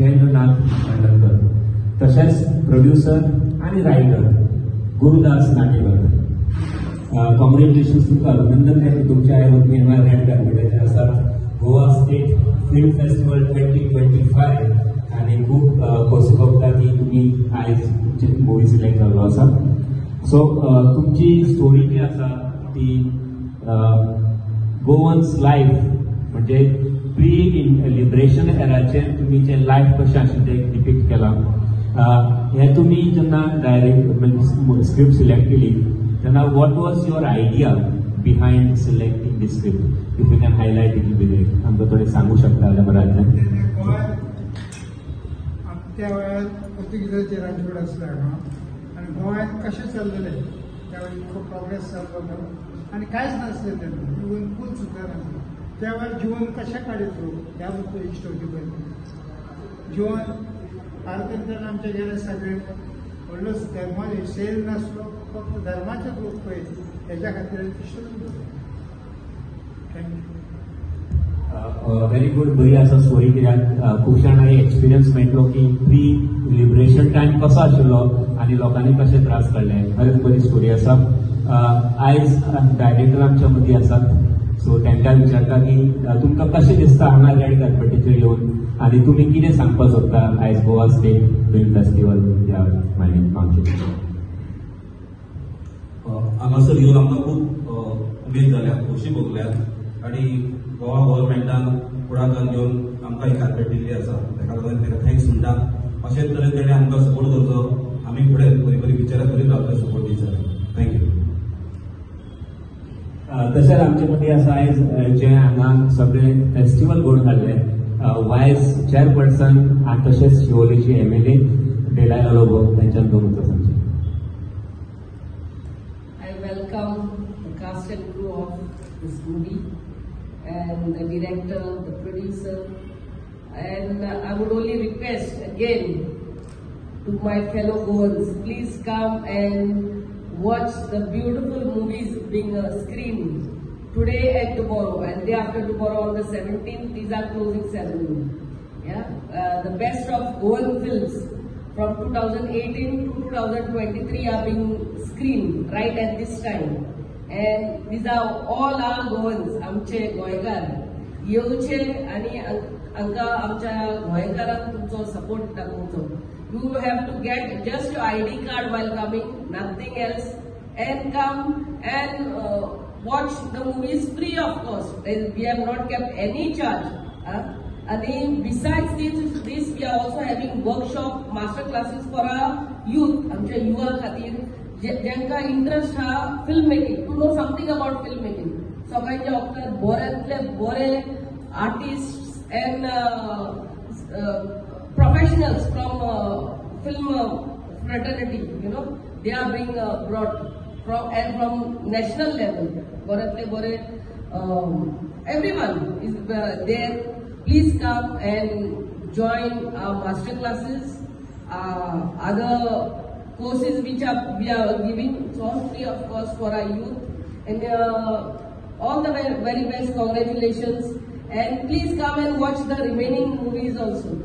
महेंद्रनाथ भांडरकर, तसेच प्रोड्युसर आणि writer Gurudas Natekar. Congratulations तुमकां, अभिनंदन करता तुमच्या ह्या रेड कार्पेटाचेर आसात गोवा स्टेट फिल्म फेस्टिवल 2025 आणि खूप खोशी भोगता की तुम्ही आयज तुमची मुवी सिलेक्ट जाल्लो आसा. सो तुमची स्टोरी जी आसा ती गोवन्स लायफ म्हणजे प्री लिबरेशन एराचेर तुम्ही जे लायफ कशें आशिल्लें तें डिपिक्ट केलां. हे तुम्ही जेन्ना डायरेक्ट स्क्रिप्ट सिलेक्ट केली तेन्ना what was your idea behind selecting the script? If you can highlight it with आमकां थोडें सांगू शकता जाल्यार बरें जातलें. त्या वेळार पोर्तुगीजांचेर राजवट आसले हांगा आनी गोंयांत कशें चल्लेलें त्या वेळी खूब प्रोग्रेस जाल्लो आनी कांयच नासलें तेन्ना, इवन पूल सुद्दां नासलें. त्या वेळार जिवन कशें काडीत लोक ह्या बद्दल स्टोरी बरयली. जिवन भारतांतल्यान आमच्या गेले सगळे व्हडलो धर्म सेल नासलो, फक्त धर्माचेच लोक पळय हेच्या खातीर स्टोरी. थँक्यू. व्हेरी गुड, बरी आसा स्टोरी. कित्याक खुबश्या जाणांक एक्सपिरियन्स मेळटलो की प्री लिबरेशन टायम कसो आशिल्लो आनी लोकांनी कशे त्रास काडले. खरेंच बरी स्टोरी आसा. आयज डायरेक्टर आमच्या मदीं आसात, सो तांकां विचारता की तुमकां कशें दिसता हांगा रेड कार्पेटीचेर येवन आनी तुमी कितें सांगपाक सोदता आयज गोवा स्टेट फिल्म फेस्टिवल ह्या मागीर. हांगासर येवन आमकां खूब उमेद जाल्या, खोशी भोगल्यात आनी गोवा गव्हर्मेंटान फुडाकार घेवन आमकां ही कार्पेट दिल्ली आसा. ताका लागून ताका थँक्स म्हणटा. अशेच तरेन तेणें आमकां सपोर्ट करचो. आमी फुडें बरी बरी पिक्चरां करीत रावतले सपोर्ट दिवचे. थँक्यू. तशेंच आमचे मदीं आसा आयज जे हांगा सगळे फेस्टिवल घडोवन हाडले वायस चेअरपर्सन आनी तशेंच शिवोलेची MLA डेलाय लोबो, तांच्यान दोन उतर सांगचे. I welcome the cast and crew of this movie and the director, the producer, and I would only request again to my fellow Goans, please come and watch the beautiful movies being screened today and tomorrow, and day after tomorrow on the 17th. These are closing ceremony. The best of Goan films from 2018 to 2023 are being screened right at this time, and these are all our Goans, आमचे गोंयकार येवचे आनी हांकां आमच्या गोंयकारांक तुमचो support दाखोवचो. You have to get just your ID card while coming, nothing else, and come and watch the movies free of cost. We have not kept any charge. And besides this, we are also having workshop, master classes for our youth, आमच्या युवा खातीर ज्यांका interest हा film making, to know something about film making. सगळ्यांच्या वखदार बऱ्यांतले बरे artist and professionals from film fraternity, they are being brought from national level. Everyone is there. Please come and join our master classes, other courses which we are giving. It's all free of course for our youth, and all the very best congratulations, and please come and watch the remaining movies also.